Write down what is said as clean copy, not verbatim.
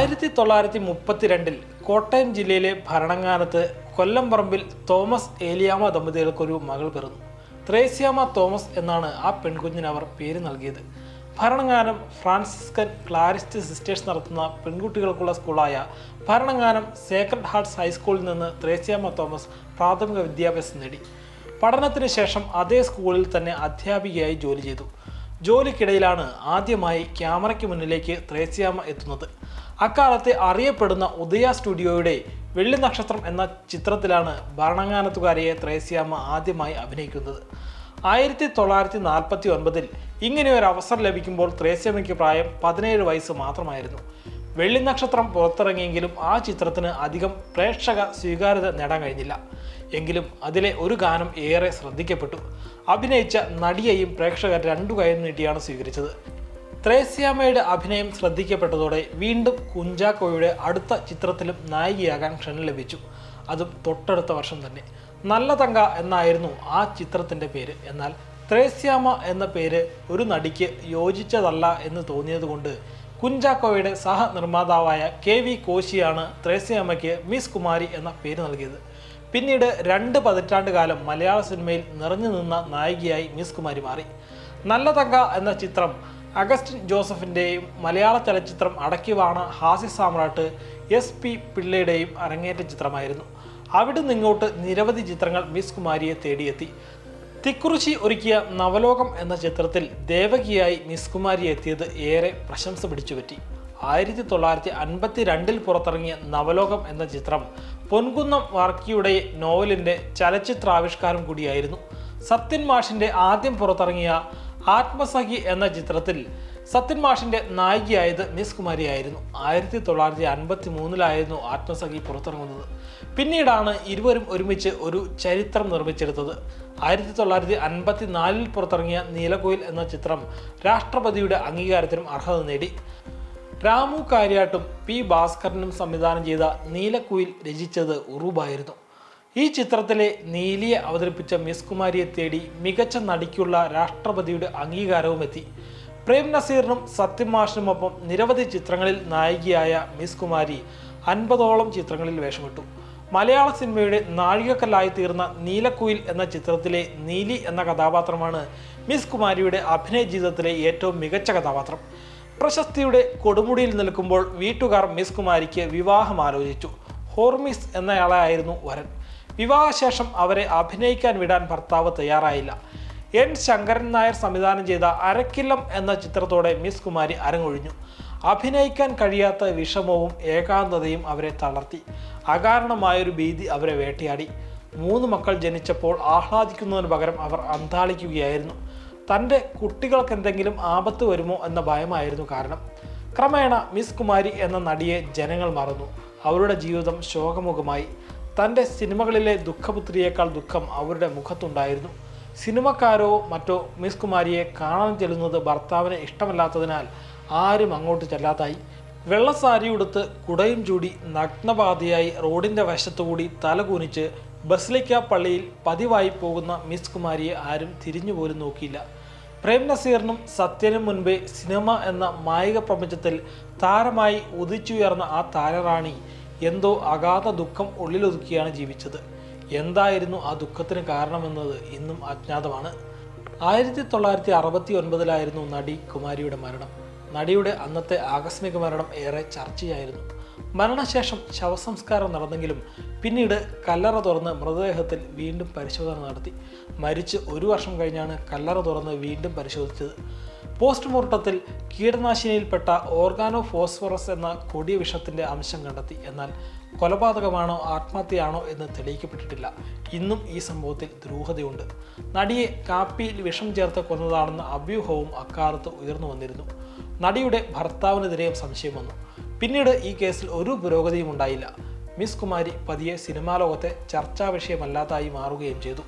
1932 കോട്ടയം ജില്ലയിലെ ഭരണങ്ങാനത്ത് കൊല്ലംപറമ്പിൽ തോമസ് ഏലിയാമ്മ ദമ്പതികൾക്കൊരു മകൾ പിറന്നു. ത്രേസ്യാമ്മ തോമസ് എന്നാണ് ആ പെൺകുഞ്ഞിന് അവർ പേര് നൽകിയത്. ഭരണങ്ങാനം ഫ്രാൻസിസ്കൻ ക്ലാരിസ്റ്റ് സിസ്റ്റേഴ്സ് നടത്തുന്ന പെൺകുട്ടികൾക്കുള്ള സ്കൂളായ ഭരണങ്ങാനം സേക്രഡ് ഹാർട്ട്സ് ഹൈസ്കൂളിൽ നിന്ന് ത്രേസ്യാമ്മ തോമസ് പ്രാഥമിക വിദ്യാഭ്യാസം നേടി. പഠനത്തിന് ശേഷം അതേ സ്കൂളിൽ തന്നെ അധ്യാപികയായി ജോലി ചെയ്തു. ജോലിക്കിടയിലാണ് ആദ്യമായി ക്യാമറയ്ക്ക് മുന്നിലേക്ക് ത്രേസ്യാമ്മ എത്തുന്നത്. അക്കാലത്തെ അറിയപ്പെടുന്ന ഉദയ സ്റ്റുഡിയോയുടെ വെള്ളി നക്ഷത്രം എന്ന ചിത്രത്തിലാണ് ഭരണങ്ങാനത്തുകാരിയെ ത്രേസ്യാമ്മ ആദ്യമായി അഭിനയിക്കുന്നത്. 1949 ഇങ്ങനെയൊരു അവസരം ലഭിക്കുമ്പോൾ ത്രേസ്യാമ്മയ്ക്ക് പ്രായം 17 വയസ്സ് മാത്രമായിരുന്നു. വെള്ളി നക്ഷത്രം പുറത്തിറങ്ങിയെങ്കിലും ആ ചിത്രത്തിന് അധികം പ്രേക്ഷക സ്വീകാര്യത നേടാൻ കഴിഞ്ഞില്ല. എങ്കിലും അതിലെ ഒരു ഗാനം ഏറെ ശ്രദ്ധിക്കപ്പെട്ടു. അഭിനയിച്ച നടിയെയും പ്രേക്ഷകർ 2 കൈയും നീട്ടിയാണ് സ്വീകരിച്ചത്. ത്രേസ്യാമ്മയുടെ അഭിനയം ശ്രദ്ധിക്കപ്പെട്ടതോടെ വീണ്ടും കുഞ്ചാക്കോയുടെ അടുത്ത ചിത്രത്തിലും നായികയാകാൻ ക്ഷണം ലഭിച്ചു. അതും തൊട്ടടുത്ത വർഷം തന്നെ. നല്ല തങ്ക എന്നായിരുന്നു ആ ചിത്രത്തിൻ്റെ പേര്. എന്നാൽ ത്രേസ്യാമ്മ എന്ന പേര് ഒരു നടിക്ക് യോജിച്ചതല്ല എന്ന് തോന്നിയതുകൊണ്ട് കുഞ്ചാക്കോയുടെ സഹനിർമ്മാതാവായ KV കോശിയാണ് ത്രേസ്യാമ്മയ്ക്ക് മിസ് കുമാരി എന്ന പേര് നൽകിയത്. പിന്നീട് 2 പതിറ്റാണ്ട് കാലം മലയാള സിനിമയിൽ നിറഞ്ഞു നിന്ന നായികയായി മിസ് കുമാരി മാറി. നല്ല തങ്ക എന്ന ചിത്രം അഗസ്റ്റിൻ ജോസഫിൻ്റെയും മലയാള ചലച്ചിത്രം അടക്കിവാണ ഹാസ്യ സാമ്രാട്ട് SP പിള്ളയുടെയും അരങ്ങേറ്റ ചിത്രമായിരുന്നു. അവിടെ നിന്നിങ്ങോട്ട് നിരവധി ചിത്രങ്ങൾ മിസ് കുമാരിയെ തേടിയെത്തി. തിക്കുറിശി ഒരുക്കിയ നവലോകം എന്ന ചിത്രത്തിൽ ദേവകിയായി മിസ് കുമാരി എത്തിയത് ഏറെ പ്രശംസ പിടിച്ചുപറ്റി. 1952 പുറത്തിറങ്ങിയ നവലോകം എന്ന ചിത്രം പൊൻകുന്നം വർക്കിയുടെ നോവലിൻ്റെ ചലച്ചിത്രാവിഷ്കാരം കൂടിയായിരുന്നു. സത്യൻ മാഷിൻ്റെ ആദ്യം പുറത്തിറങ്ങിയ ആത്മസഖി എന്ന ചിത്രത്തിൽ സത്യൻ മാഷിൻ്റെ നായികയായത് മിസ് കുമാരിയായിരുന്നു. 1953 ആത്മസഖി പുറത്തിറങ്ങുന്നത്. പിന്നീടാണ് ഇരുവരും ഒരുമിച്ച് ഒരു ചരിത്രം നിർമ്മിച്ചെടുത്തത്. 1954 പുറത്തിറങ്ങിയ നീലക്കുയിൽ എന്ന ചിത്രം രാഷ്ട്രപതിയുടെ അംഗീകാരത്തിനും അർഹത നേടി. രാമു കാര്യാട്ടും P ഭാസ്കരനും സംവിധാനം ചെയ്ത നീലക്കുയിൽ രചിച്ചത് ഉറൂബായിരുന്നു. ഈ ചിത്രത്തിലെ നീലിയെ അവതരിപ്പിച്ച മിസ് കുമാരിയെ തേടി മികച്ച നടിക്കുള്ള രാഷ്ട്രപതിയുടെ അംഗീകാരവും എത്തി. പ്രേം നസീറിനും സത്യൻ മാഷിനുമൊപ്പം നിരവധി ചിത്രങ്ങളിൽ നായികയായ മിസ് കുമാരി 50ഓളം ചിത്രങ്ങളിൽ വേഷമിട്ടു. മലയാള സിനിമയുടെ നാഴികക്കല്ലായി തീർന്ന നീലക്കുയിൽ എന്ന ചിത്രത്തിലെ നീലി എന്ന കഥാപാത്രമാണ് മിസ് കുമാരിയുടെ അഭിനയ ജീവിതത്തിലെ ഏറ്റവും മികച്ച കഥാപാത്രം. പ്രശസ്തിയുടെ കൊടുമുടിയിൽ നിൽക്കുമ്പോൾ വീട്ടുകാർ മിസ് കുമാരിക്ക് വിവാഹം ആലോചിച്ചു. ഹോർമിസ് എന്നയാളായിരുന്നു വരൻ. വിവാഹശേഷം അവരെ അഭിനയിക്കാൻ വിടാൻ ഭർത്താവ് തയ്യാറായില്ല. N ശങ്കരൻ നായർ സംവിധാനം ചെയ്ത അരക്കില്ലം എന്ന ചിത്രത്തോടെ മിസ് കുമാരി അരങ്ങൊഴിഞ്ഞു. അഭിനയിക്കാൻ കഴിയാത്ത വിഷമവും ഏകാന്തതയും അവരെ തളർത്തി. അകാരണമായൊരു ഭീതി അവരെ വേട്ടയാടി. 3 മക്കൾ ജനിച്ചപ്പോൾ ആഹ്ലാദിക്കുന്നതിന് പകരം അവർ അന്താളിക്കുകയായിരുന്നു. തൻ്റെ കുട്ടികൾക്ക് എന്തെങ്കിലും ആപത്ത് വരുമോ എന്ന ഭയമായിരുന്നു കാരണം. ക്രമേണ മിസ് കുമാരി എന്ന നടിയെ ജനങ്ങൾ മറന്നു. അവരുടെ ജീവിതം ശോകമുഖമായി. തൻ്റെ സിനിമകളിലെ ദുഃഖപുത്രിയേക്കാൾ ദുഃഖം അവരുടെ മുഖത്തുണ്ടായിരുന്നു. സിനിമക്കാരോ മറ്റോ മിസ് കുമാരിയെ കാണാൻ ചെല്ലുന്നത് ഭർത്താവിന് ഇഷ്ടമല്ലാത്തതിനാൽ ആരും അങ്ങോട്ട് ചെല്ലാതായി. വെള്ളസാരി ഉടുത്ത് കുടയും ചൂടി നഗ്നപാതയായി റോഡിൻ്റെ വശത്തുകൂടി തലകുനിച്ച് ബസിലിക്ക പള്ളിയിൽ പതിവായി പോകുന്ന മിസ് കുമാരിയെ ആരും തിരിഞ്ഞു പോലും നോക്കിയില്ല. പ്രേം നസീറിനും സത്യനും മുൻപേ സിനിമ എന്ന മായിക പ്രപഞ്ചത്തിൽ താരമായി ഉദിച്ചുയർന്ന ആ താരറാണി എന്തോ അഗാധ ദുഃഖം ഉള്ളിലൊതുക്കിയാണ് ജീവിച്ചത്. എന്തായിരുന്നു ആ ദുഃഖത്തിന് കാരണമെന്നത് ഇന്നും അജ്ഞാതമാണ്. 1969 നടി കുമാരിയുടെ മരണം. നടിയുടെ അന്നത്തെ ആകസ്മിക മരണം ഏറെ ചർച്ചയായിരുന്നു. മരണശേഷം ശവസംസ്കാരം നടന്നെങ്കിലും പിന്നീട് കല്ലറ തുറന്ന് മൃതദേഹത്തിൽ വീണ്ടും പരിശോധന നടത്തി. മരിച്ച് 1 വർഷം കഴിഞ്ഞാണ് കല്ലറ തുറന്ന് വീണ്ടും പരിശോധിച്ചത്. പോസ്റ്റ്മോർട്ടത്തിൽ കീടനാശിനിയിൽപ്പെട്ട ഓർഗാനോ ഫോസ്ഫറസ് എന്ന കൊടിയ വിഷത്തിൻ്റെ അംശം കണ്ടെത്തി. എന്നാൽ കൊലപാതകമാണോ ആത്മഹത്യയാണോ എന്ന് തെളിയിക്കപ്പെട്ടിട്ടില്ല. ഇന്നും ഈ സംഭവത്തിൽ ദുരൂഹതയുണ്ട്. നടിയെ കാപ്പിയിൽ വിഷം ചേർത്ത് കൊന്നതാണെന്ന അഭ്യൂഹവും അക്കാലത്ത് ഉയർന്നു വന്നിരുന്നു. നടിയുടെ ഭർത്താവിനെതിരെയും സംശയം വന്നു. പിന്നീട് ഈ കേസിൽ ഒരു പുരോഗതിയും ഉണ്ടായില്ല. മിസ് കുമാരി പതിയെ സിനിമാ ലോകത്തെ ചർച്ചാ വിഷയമല്ലാതായി മാറുകയും ചെയ്തു.